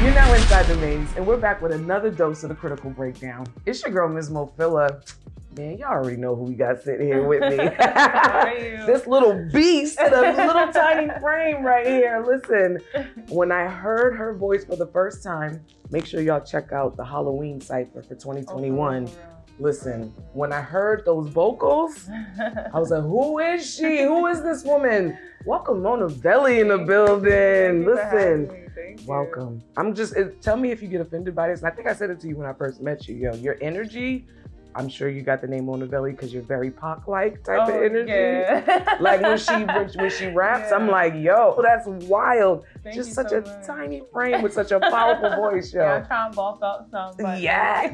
You're now inside the maze, and we're back with another dose of the Critical Breakdown. It's your girl, Ms. Mofilla. Man, y'all already know who we got sitting here with me. How are you? This little beast, the little tiny frame right here. Listen, when I heard her voice for the first time, make sure y'all check out the Halloween cipher for 2021. Listen, when I heard those vocals, I was like, who is she? Who is this woman? Welcome, Monaveli in the building. Listen. Welcome. Tell me if you get offended by this. And I think I said it to you when I first met you. Yo, your energy, I'm sure you got the name Monaveli because you're very Pac-like type of energy. Yeah. Like when she raps, yeah. I'm like, yo, that's wild. Thank just you such so a much. Tiny frame with such a powerful voice, yo. Yeah, I'm trying to bulk up some. But yeah,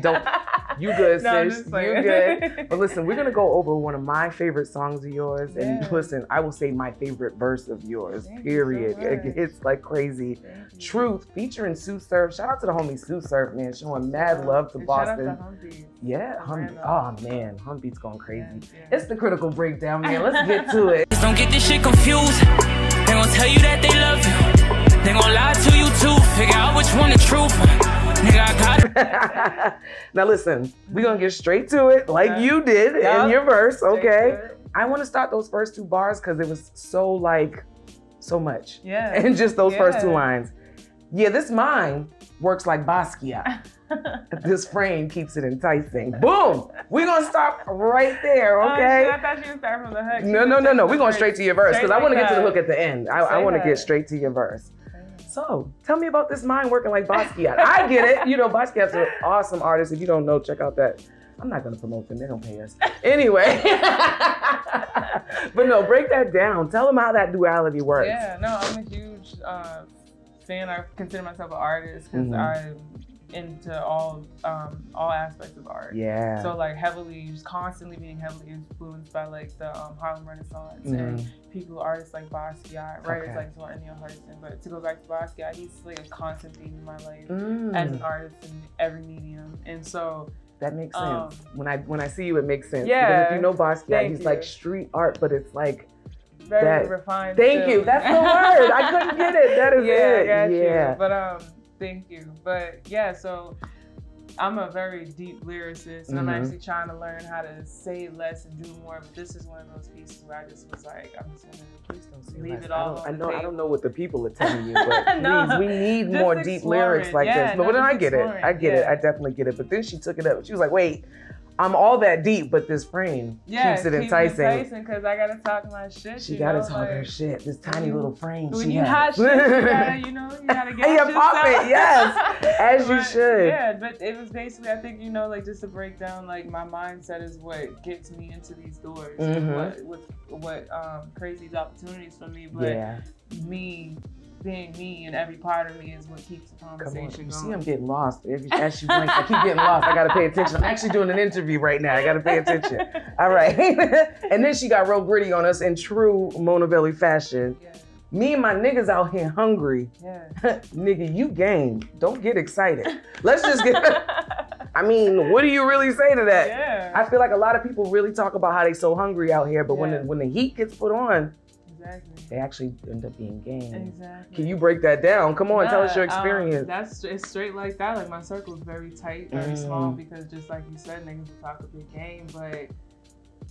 you good, no, sis. You good. But listen, we're gonna go over one of my favorite songs of yours. Yeah. And listen, I will say my favorite verse of yours, period. It's like crazy. Truth, featuring Sue Surf. Shout out to the homie Sue Surf, man, showing mad love to Boston. Shout out to Humbeat. Yeah, Humbeat. Oh man, Humbeat's going crazy. Yeah. It's the Critical Breakdown, man. Let's get to it. Don't get this shit confused. They gon' tell you that they love you. They gon' lie to you too. Figure out which one the truth. Nigga, I got it. Now listen, we're gonna get straight to it like you did in your verse, okay? I wanna start those first two bars because it was so much. Yeah. And just those first two lines. Yeah, this mind works like Basquiat. This frame keeps it enticing. Boom! We're gonna stop right there, okay? I thought you would start from the hook. No. We're going straight to your verse because I want to get to the hook at the end. I want to get straight to your verse. So, tell me about this mind working like Basquiat. I get it. You know, Basquiat's an awesome artist. If you don't know, check out that. I'm not going to promote them. They don't pay us. Anyway. But no, break that down. Tell them how that duality works. Yeah, no, I'm a huge fan. I consider myself an artist because I'm into all aspects of art. Yeah. So like just constantly being heavily influenced by like the Harlem Renaissance and artists like Basquiat, writers like Neil Hurston. But to go back to Basquiat, he's like a constant theme in my life as an artist in every medium. And so that makes sense. When I see you, it makes sense. Yeah. Because if you know Basquiat, he's like street art, but it's like very refined. Thank you. That's the word. I couldn't get it. That is it. Yeah. But thank you. But yeah, so I'm a very deep lyricist, and I'm actually trying to learn how to say less and do more. But this is one of those pieces where I just was like, I'm just gonna leave it all. I don't know what the people are telling you, but please, we need more deep lyrics like this. But then I get it. I get it. I definitely get it. But then she took it up. She was like, wait. I'm all that deep, but this frame keeps it enticing. Because I gotta talk my shit. She gotta talk her shit. This tiny little frame when she you has. Hot shit, you gotta get your pop it, yes, as you should. Yeah, but it was basically, I think, like just to break down, like my mindset is what gets me into these doors. What creates these opportunities for me, but me being me and every part of me is what keeps the conversation going. You see, I'm getting lost. As she blinks, I keep getting lost. I gotta pay attention. I'm actually doing an interview right now. I gotta pay attention. All right. And then she got real gritty on us in true Monaveli fashion. Yeah. Me and my niggas out here hungry. Yeah. Nigga, you game. Don't get excited. Let's just get... I mean, what do you really say to that? Yeah. I feel like a lot of people really talk about how they so hungry out here, but when the heat gets put on, they actually end up being game. Exactly. Can you break that down? Come on, tell us your experience. It's straight like that. Like my circle is very tight, very small, because just like you said, niggas will talk a big game, but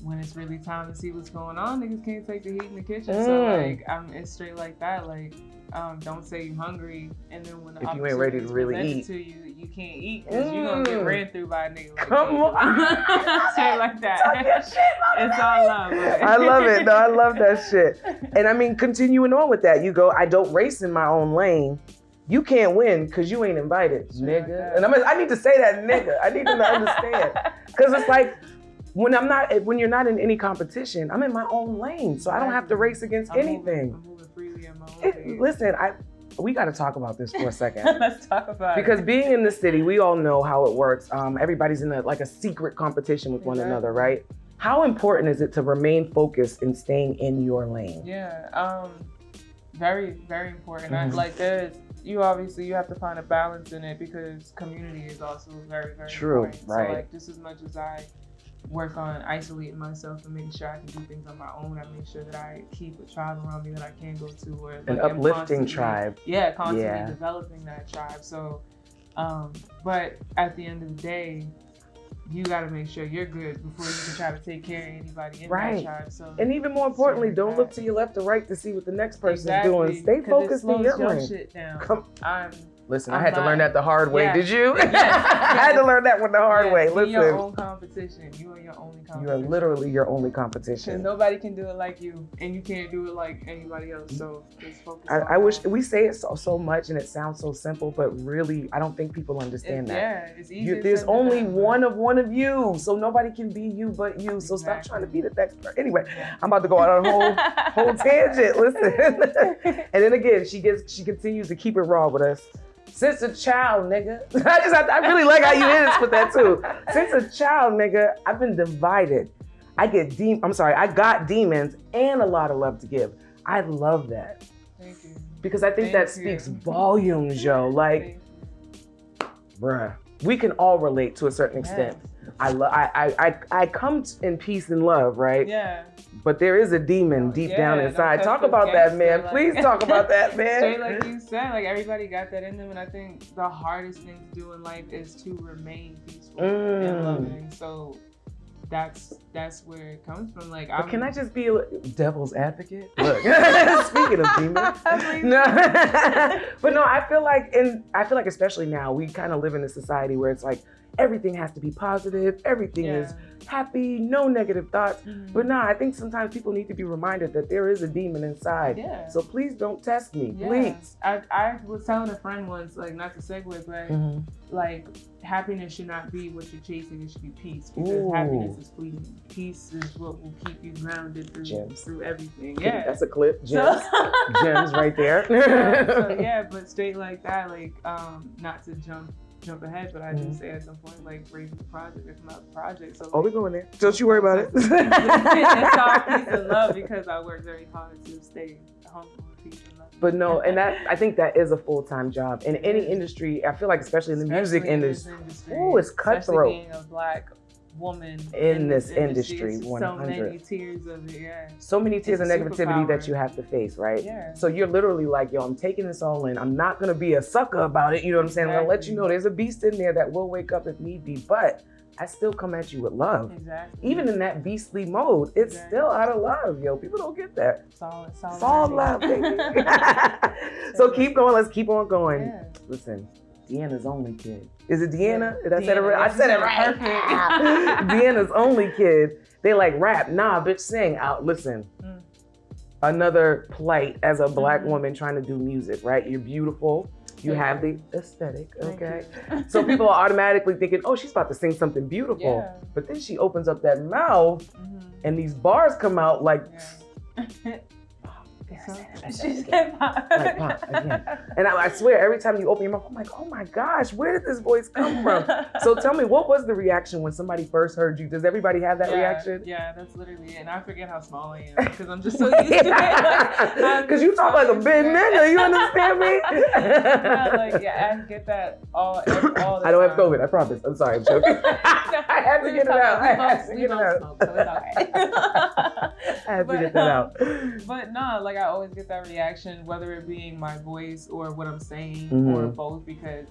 when it's really time to see what's going on, niggas can't take the heat in the kitchen. So like, it's straight like that. Like, don't say you're hungry, and then when the if you ain't ready to really eat, to you, you can't eat because you're gonna get ran through by a nigga. Like Come on, straight like that. It's all love. Right? I love it. No, I love that shit. And I mean, continuing on with that, you go, I don't race in my own lane. You can't win because you ain't invited, nigga. And I need to say that, nigga. I need them to understand, because it's like, when you're not in any competition, I'm in my own lane, so I don't have to race against anything. I'm moving freely in my own lane. Listen, we got to talk about this for a second. Let's talk about it. Because being in the city, we all know how it works. Everybody's in a secret competition with one another, right? How important is it to remain focused and staying in your lane? Yeah, very, very important. Like you have to find a balance in it, because community is also very, very important. Right. So like, just as much as I work on isolating myself and making sure I can do things on my own. I make sure that I keep a tribe around me that I can go to, or an uplifting tribe. Yeah, constantly developing that tribe. So, but at the end of the day, you got to make sure you're good before you can try to take care of anybody in that tribe. So, and even more importantly, don't look to your left or right to see what the next person's doing. Stay focused in your lane. Shit down. Listen, I had to learn that the hard way. Did you? I had to learn that one the hard way. Listen. You're your own competition. You are your only competition. You are literally your only competition. Because nobody can do it like you, and you can't do it like anybody else. So just focus. I wish we say it so much, and it sounds so simple, but really, I don't think people understand that. Yeah, it's easy. There's only one of you, so nobody can be you but you. So stop trying to be the next person. Anyway, I'm about to go out on a whole tangent. Listen, and then again, she continues to keep it raw with us. Since a child, nigga. I really like how you did this with that too. Since a child, nigga, I've been divided. I got demons and a lot of love to give. I love that. Thank you. Because I think that speaks volumes, yo. Like, bruh, we can all relate to a certain extent. I come in peace and love, right? Yeah. But there is a demon deep down inside. Talk about that, man. Please talk about that, man. Straight like you said, like everybody got that in them, and I think the hardest thing to do in life is to remain peaceful and loving. So that's where it comes from. Like, can I just be a devil's advocate? Look, speaking of demons, no, but no, I feel like especially now we kind of live in a society where it's like everything has to be positive, everything is happy, no negative thoughts. But no, I think sometimes people need to be reminded that there is a demon inside. So please don't test me, please. I was telling a friend once, like, not to segue, but like, happiness should not be what you're chasing, it should be peace, because happiness is fleeting. Peace is what will keep you grounded through everything. Yeah, that's a clip. Gems. Gems right there. But straight like that, like, not to jump ahead, but I do say at some point, like, raising the project, it's my project. So we're going there. Don't you worry about it. It's all peace and love, because I work very hard to stay humble and peace and love. But no, and I think that is a full-time job in any industry. I feel like, especially in the music industry, it's cutthroat. Especially being a Black woman in this industry, 100. So many tears of it, so many tears of negativity that you have to face, right? So you're literally like, yo, I'm taking this all in. I'm not gonna be a sucker about it, you know what I'm saying? I'm gonna let you know there's a beast in there that will wake up if need be, but I still come at you with love. Even in that beastly mode, it's still out of love, yo. People don't get that. Solid love, baby. So keep going, let's keep on going. Listen, Deanna's only kid. Is it Deanna? Did I say it right? I said it right. Deanna's only kid. They like rap. Nah, bitch, sing out. Listen. Another plight as a Black woman trying to do music, right? You're beautiful. You have the aesthetic, okay? So people are automatically thinking, oh, she's about to sing something beautiful. But then she opens up that mouth and these bars come out like, again. And I swear, every time you open your mouth, I'm like, oh my gosh, where did this voice come from? So tell me, what was the reaction when somebody first heard you? Does everybody have that reaction? Yeah, that's literally it. And I forget how small I am, because I'm just so used to it. Because you talk like a big nigga, you understand me? I get that all the time. I don't have COVID, I promise. I'm sorry, I'm joking. I had to get it out. I had to get it out. Smoke, so it's okay. I had to get that out. But no, like, I always get that reaction, whether it being my voice or what I'm saying, or both, because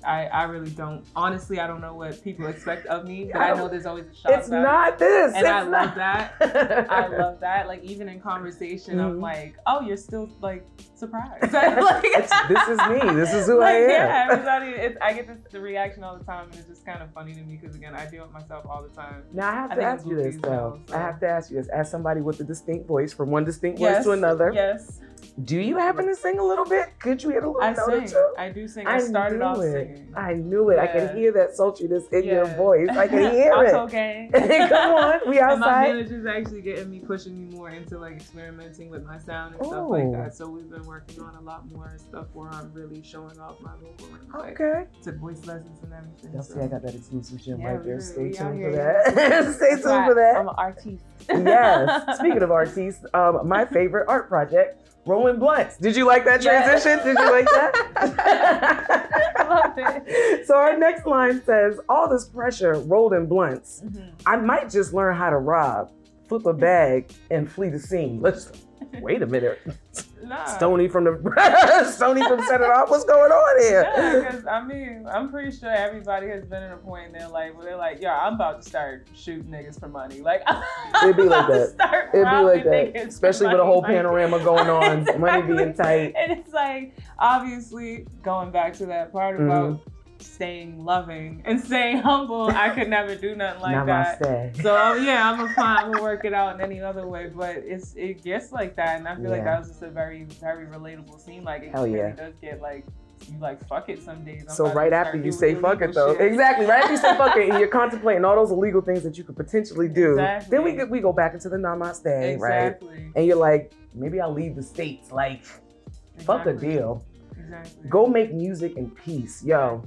I really don't, honestly, I don't know what people expect of me, but I know there's always a shot. It's not this. And I love that. I love that. Like, even in conversation, I'm like, oh, you're still, like, surprised. Like, this is me. This is who I am. Yeah, everybody, I get the reaction all the time, and it's just kind of funny to me, because, again, I deal with myself all the time. Now, I have to ask you this, though. I have to ask you this. As somebody with a distinct voice, from one distinct voice to another. Yes. Do you happen to sing a little bit? Could you hit a little note or two? I do sing. I started off singing. I knew it. I can hear that sultriness in your voice. I can hear it. Okay. Come on, we outside. And my manager's actually getting me, pushing me more into, like, experimenting with my sound and stuff like that. So we've been working on a lot more stuff where I'm really showing off my vocal range. Like, took voice lessons and everything. Y'all see, I got that exclusive gym right there. Stay tuned for that. Stay tuned for that. I'm an artiste. Yes. Speaking of artists, my favorite art project rolling blunts. Did you like that transition? Did you like that? I loved it. So our next line says, all this pressure rolled in blunts. I might just learn how to rob, flip a bag, and flee the scene. Let's wait a minute. Nah. Stoney from Set It Off. What's going on here? Yeah, because I mean, I'm pretty sure everybody has been at a point in their life where they're like, yo, I'm about to start shooting niggas for money. Like, it'd be like that. It'd be like that. Especially with a whole like, panorama going on, money being tight. And it's like, obviously, going back to that part about staying loving and staying humble, I could never do nothing like that. So yeah, I'm gonna work it out in any other way, but it gets like that, and I feel like that was just a very, very relatable scene. Like it really does get like, you like fuck it some days. So right after you say fuck it though, exactly, right after you say fuck it, and you're contemplating all those illegal things that you could potentially do, then we go back into the namaste, right? And you're like, maybe I'll leave the States, like, fuck a deal. Exactly. Go make music in peace, yo.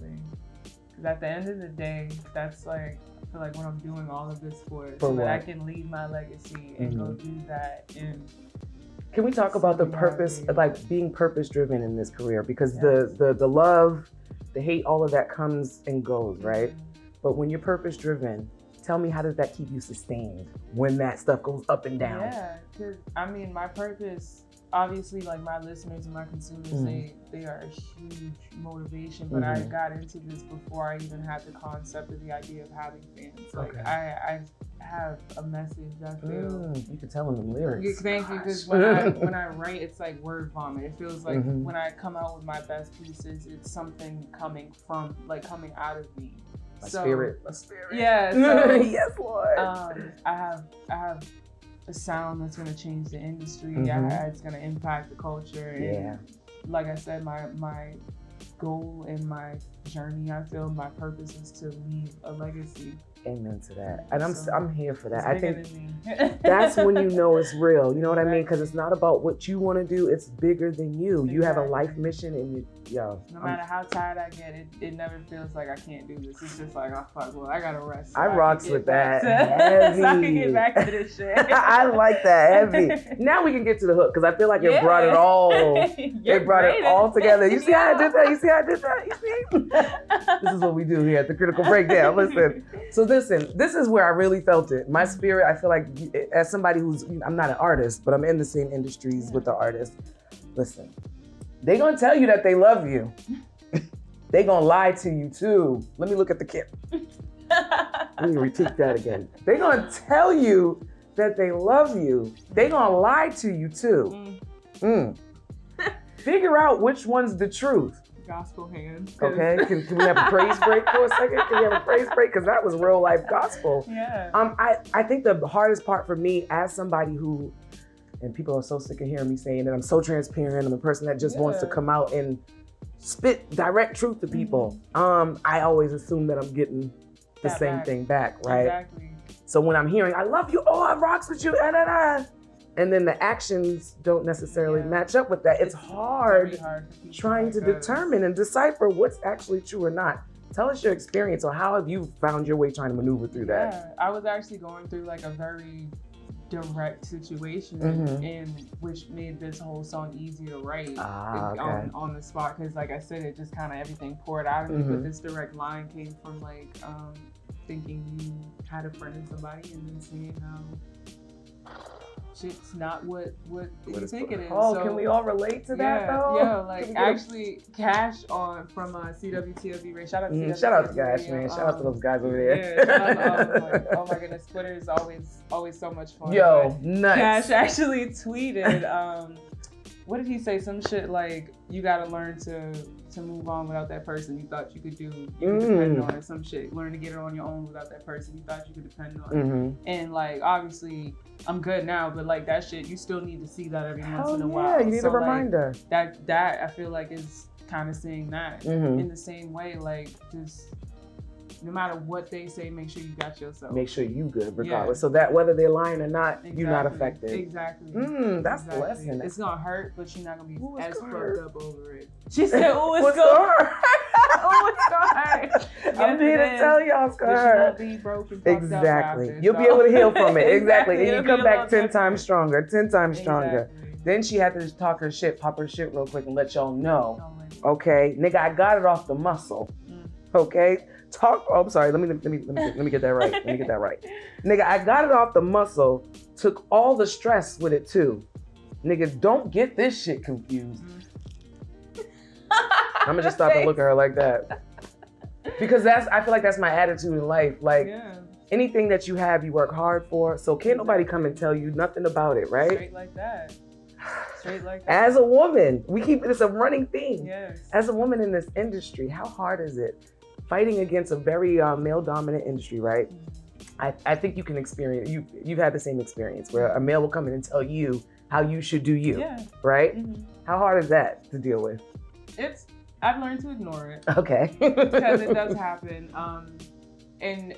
Because at the end of the day, that's like, I feel like what I'm doing all of this for so that I can leave my legacy and go do that. And can we talk about the purpose, like being purpose driven in this career? Because the love, the hate, all of that comes and goes, right? But when you're purpose driven, tell me, how does that keep you sustained when that stuff goes up and down? Yeah, because I mean, my purpose, obviously, like my listeners and my consumers, they are a huge motivation, but I got into this before I even had the concept of the idea of having fans. Like I have a message I feel. You can tell in the lyrics. Thank you, because when I write, it's like word vomit. It feels like when I come out with my best pieces, it's something coming out of me. A spirit. Yeah. So, yes, Lord. I have a sound that's going to change the industry. It's going to impact the culture. And like I said, my goal in my journey, I feel my purpose is to leave a legacy. Amen to that. And I'm here for that. I think that's when you know it's real. You know what I mean? Because it's not about what you want to do. It's bigger than you. You have a life mission, and no matter how tired I get, it never feels like I can't do this. It's just like, oh fuck, well, I gotta rest. So I rocks with that. Heavy. So I can get back to this shit. I like that. Heavy. Now we can get to the hook, because I feel like it brought it all. It brought it all together. You see how I did that? You see how I did that? You see? This is what we do here at the Critical Breakdown. Listen. So listen, this is where I really felt it. My spirit, I feel like, as somebody who's, I'm not an artist, but I'm in the same industries with the artists. Listen, they gonna tell you that they love you. They gonna lie to you too. Let me look at the camera. Let me repeat that again. They gonna tell you that they love you. They gonna lie to you too. Figure out which one's the truth. Gospel hands. Okay, can we have a praise break for a second? Can we have a praise break? Because that was real life gospel. Yeah. I think the hardest part for me, as somebody who, and people are so sick of hearing me saying that I'm so transparent, I'm a person that just wants to come out and spit direct truth to people. I always assume that I'm getting the same thing back, right? Exactly. So when I'm hearing, I love you, oh, I rocks with you, and then the actions don't necessarily match up with that. It's hard trying to determine and decipher what's actually true or not. Tell us your experience, or how have you found your way trying to maneuver through that? Yeah, I was actually going through like a very direct situation, and which made this whole song easy to write on the spot, because like I said, it just kind of everything poured out of me. But this direct line came from like thinking you had a friend in somebody, and then seeing how shit's not what you think it is. Oh, so, can we all relate to that though? Yeah, like actually Cash from CWTLB Ray. Shout out to CWTLB. Shout out to Cash, man. Shout out to those guys over there. Yeah, oh my goodness, Twitter is always so much fun. Yo, nuts. Cash actually tweeted, what did he say? Some shit like, you gotta learn to move on without that person you thought you could depend on, or some shit. Learn to get it on your own without that person you thought you could depend on. And like, obviously, I'm good now, but like that shit, you still need to see that every once in a while. Yeah, you need a reminder. That I feel like is kind of saying that in the same way, like just no matter what they say, make sure you got yourself. Make sure you good regardless. So that whether they're lying or not, you're not affected. Exactly. That's the lesson. It's gonna hurt, but you're not gonna be as fucked up over it. She said, "Oh, it's gonna hurt." Oh, it's gonna hurt. I'm here to tell y'all it's gonna hurt. Be broken, exactly. You'll be able to heal from it. Exactly. And you come back 10 times stronger. 10 times stronger. Then she had to talk her shit, pop her shit real quick and let y'all know. Okay, nigga, I got it off the muscle. Okay, I'm sorry. Let me get that right. Let me get that right. Nigga, I got it off the muscle. Took all the stress with it too. Nigga, don't get this shit confused. I'm gonna just stop and look at her like that. Because I feel like that's my attitude in life. Like anything that you have, you work hard for. So can't nobody come and tell you nothing about it, right? Straight like that. Straight like that. As a woman, we keep this a running theme. Yes. As a woman in this industry, how hard is it fighting against a very male-dominant industry, right? I think you can experience. You've had the same experience where a male will come in and tell you how you should do you, right? How hard is that to deal with? I've learned to ignore it. Okay. Because it does happen. And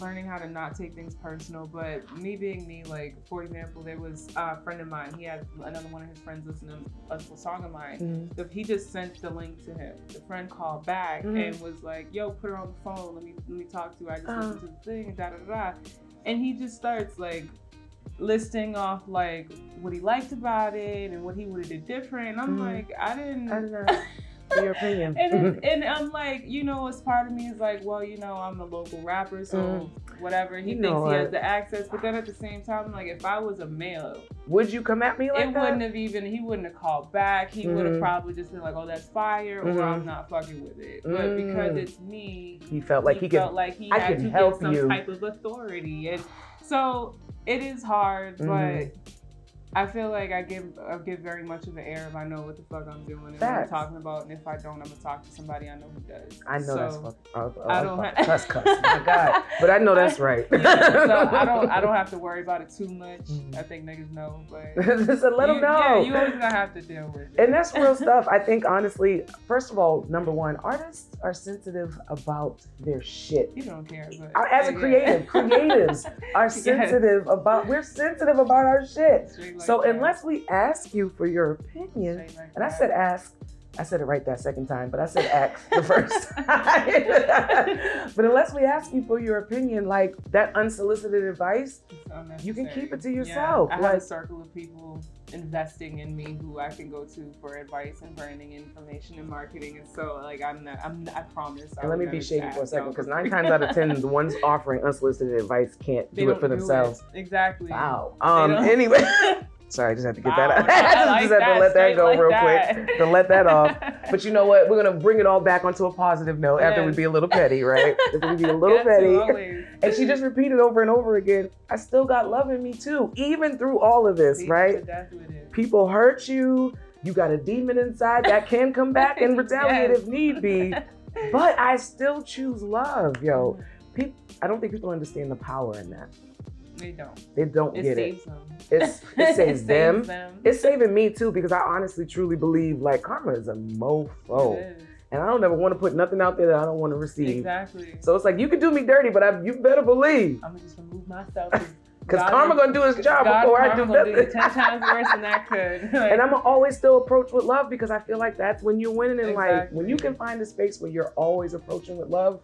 learning how to not take things personal. But me being me, like, for example, there was a friend of mine. He had another one of his friends listening to a song of mine. He just sent the link to him. The friend called back and was like, yo, put her on the phone. Let me talk to her. I just listened to the thing and da-da-da. And he just starts, like, listing off, like, what he liked about it and what he would have did different. And I'm like, I didn't know. Your opinion. and I'm like, as part of me is like, well, I'm a local rapper, so whatever. He thinks he has the access, but then at the same time, like, if I was a male, would you come at me like that? He wouldn't have called back. He would have probably just been like, oh, that's fire, or I'm not fucking with it. But because it's me, he felt like he had to get some type of authority, and so it is hard, but I feel like I give very much of an air if I know what the fuck I'm doing and what I'm talking about, and if I don't, I'm gonna talk to somebody I know who does. I know that's cuss. My God, but I know that's right. So I don't have to worry about it too much. I think niggas know, but just let them know. Yeah, you always gonna have to deal with it. And that's real stuff. I think honestly, first of all, number one, artists are sensitive about their shit. You don't care, but as a creative, creatives are sensitive about. We're sensitive about our shit. So unless we ask you for your opinion, and I said ask, I said it right that second time, but I said ask the first time. But unless we ask you for your opinion, like that unsolicited advice, you can keep it to yourself. Yeah, I have a circle of people investing in me who I can go to for advice and branding information and marketing, and so like I promise. And let me be shady for a second, because 9 times out of 10, the ones offering unsolicited advice can't do it for themselves. Exactly. Wow. Anyway. Sorry, I just had to get that out. I just had to let that go real quick, to let that off. But you know what? We're going to bring it all back onto a positive note after we be a little petty, right? After we be a little petty. And she just repeated over and over again, I still got love in me too, even through all of this, right? People hurt you. You got a demon inside that can come back and retaliate if need be. But I still choose love, yo. I don't think people understand the power in that. They don't. They don't get it. Saves them. It saves them. It's saving me too, because I honestly, truly believe like karma is a mofo. It is. And I don't ever want to put nothing out there that I don't want to receive. Exactly. So it's like, you can do me dirty, but you better believe. I'm going to just remove myself. Because karma going to do his job before I do nothing. Do 10 times worse than that could. And I'm going to always still approach with love, because I feel like that's when you're winning in life. When you can find a space where you're always approaching with love.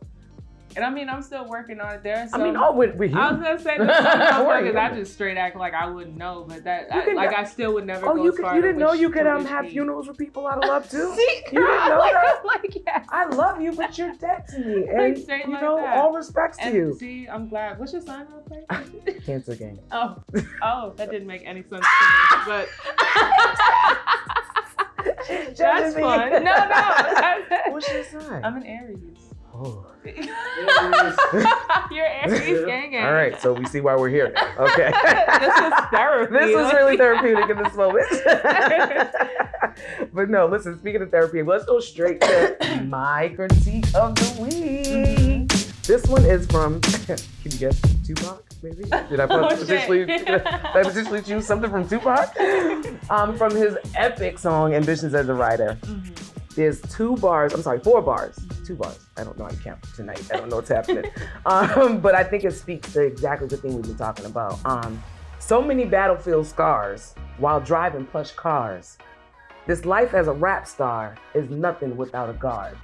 And I mean, I'm still working on it there. So we're human. I was gonna say because I just straight act like I wouldn't know, but I still would never go as far. You didn't know you could have funerals with people out of love too? See, you didn't know that? Like, yes. I love you, but you're dead to me, and all respects to you. See, I'm glad. What's your sign, real quick? Cancer gang. Oh, that didn't make any sense to me, but. That's fun. No. What's your sign? I'm an Aries. Oh. You're Aries, gang. All right, so we see why we're here now. Okay. This is therapy. This was really therapeutic in this moment. But no, listen, speaking of therapy, let's go straight to my critique of the week. This one is from, can you guess, Tupac, maybe? Did I potentially choose something from Tupac? From his epic song, Ambitions as a Writer. There's 4 bars. 2 bars. I don't know how to count tonight. I don't know what's happening. But I think it speaks to exactly the thing we've been talking about. So many battlefield scars while driving plush cars. This life as a rap star is nothing without a guard.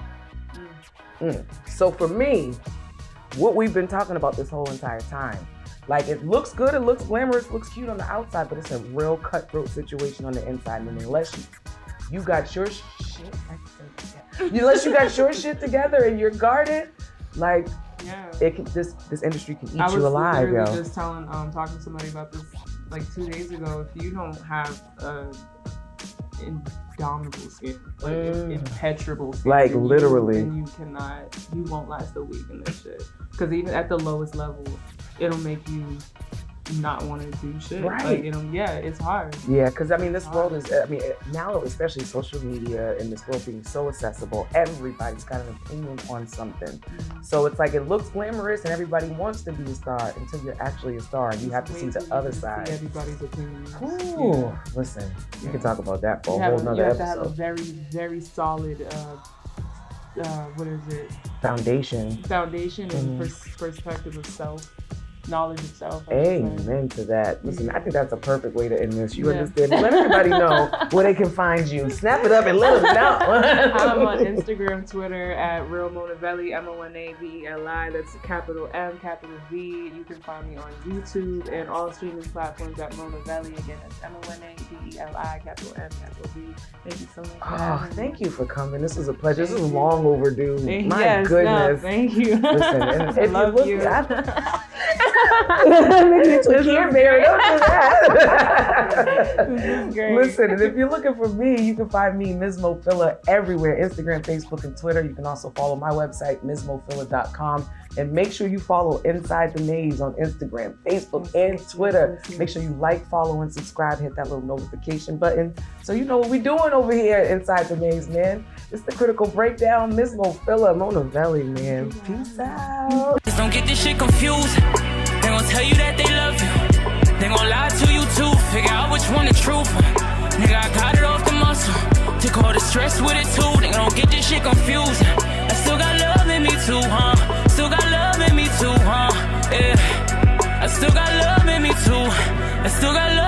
So for me, what we've been talking about this whole entire time, Like, it looks good, it looks glamorous, looks cute on the outside, but it's a real cutthroat situation on the inside. And unless you got your shit, unless you got your shit together and you're guarded, like, this industry can eat you alive, yo. I was just talking to somebody about this like 2 days ago. If you don't have indomitable skin, like impenetrable skin, like literally, then you won't last a week in this shit. Because even at the lowest level, it'll make you not want to do shit. Right. Like, it's hard. Yeah, because I mean, this world is, now especially social media and this world being so accessible, everybody's got an opinion on something. Mm-hmm. So it's like, it looks glamorous and everybody wants to be a star until you're actually a star and you have to see the other side. See everybody's opinion. Ooh, yeah. Listen, you can talk about that for a whole nother episode. You have to have a very, very solid, what is it? Foundation and perspective of self. Knowledge of self. Amen to that. Listen, I think that's a perfect way to end this. You understand? Let everybody know where they can find you. Snap it up and let them know. I'm on Instagram, Twitter at Real Monaveli, Monaveli. That's capital M, capital V. You can find me on YouTube and all streaming platforms at Monaveli. Again, that's Monaveli, capital M, capital V. Thank you so much. Oh, thank you for coming. This was a pleasure. This is long overdue. My goodness. No, thank you. Listen, and if I love you. This is great. Listen, and if you're looking for me, you can find me, Ms. Mofilla, everywhere. Instagram, Facebook, and Twitter. You can also follow my website, MsMofilla.com. And make sure you follow Inside the Maze on Instagram, Facebook, and Twitter. Make sure you like, follow, and subscribe. Hit that little notification button so you know what we're doing over here at Inside the Maze, man. It's the Critical Breakdown. Ms. Mofilla, Monaveli, man. Peace out. Just don't get this shit confused. They gon' tell you that they love you. They gon' lie to you too. Figure out which one the truth. Nigga, I got it off the muscle. Took all the stress with it too. They gon' get this shit confused. I still got love in me too, huh? Still got love in me too, huh? Yeah. I still got love in me too. I still got